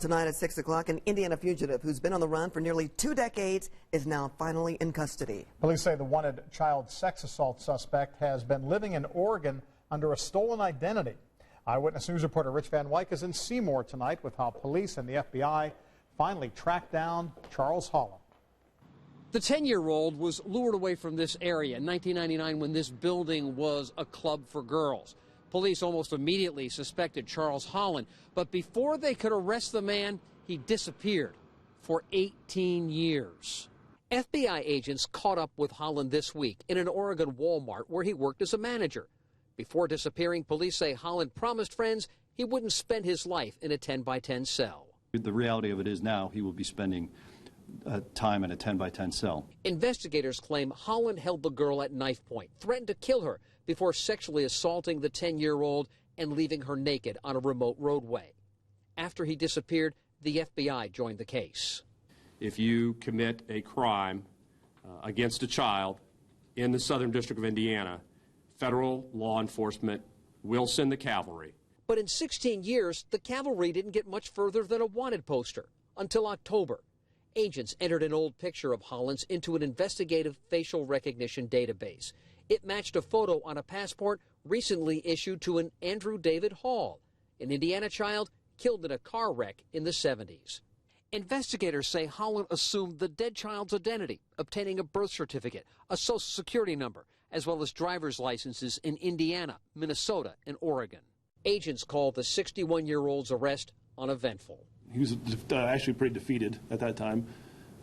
Tonight at 6 o'clock, an Indiana fugitive who's been on the run for nearly 2 decades is now finally in custody. Police say the wanted child sex assault suspect has been living in Oregon under a stolen identity. Eyewitness News reporter Rich Van Wyk is in Seymour tonight with how police and the FBI finally tracked down Charles Holland. The 10-year-old was lured away from this area in 1999 when this building was a club for girls. Police almost immediately suspected Charles Holland, but before they could arrest the man, he disappeared for 18 years. FBI agents caught up with Holland this week in an Oregon Walmart where he worked as a manager. Before disappearing, police say Holland promised friends he wouldn't spend his life in a 10-by-10 cell. The reality of it is now he will be spending time in a 10-by-10 cell. Investigators claim Holland held the girl at knife point, threatened to kill her before sexually assaulting the 10-year-old and leaving her naked on a remote roadway. After he disappeared, the FBI joined the case. If you commit a crime against a child in the Southern District of Indiana, federal law enforcement will send the cavalry. But in 16 years, the cavalry didn't get much further than a wanted poster until October. Agents entered an old picture of Holland's into an investigative facial recognition database. It matched a photo on a passport recently issued to an Andrew David Hall, an Indiana child killed in a car wreck in the 70s. Investigators say Holland assumed the dead child's identity, obtaining a birth certificate, a social security number, as well as driver's licenses in Indiana, Minnesota, and Oregon. Agents called the 61-year-old's arrest uneventful. He was actually pretty defeated at that time.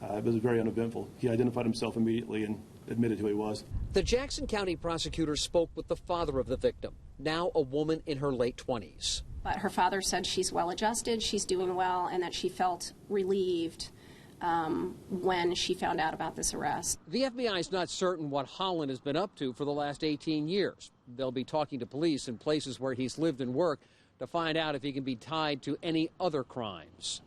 It was very uneventful. He identified himself immediately and admitted who he was. The Jackson County prosecutor spoke with the father of the victim, now a woman in her late 20s. But her father said she's well-adjusted, she's doing well, and that she felt relieved when she found out about this arrest. The FBI is not certain what Holland has been up to for the last 18 years. They'll be talking to police in places where he's lived and worked to find out if he can be tied to any other crimes.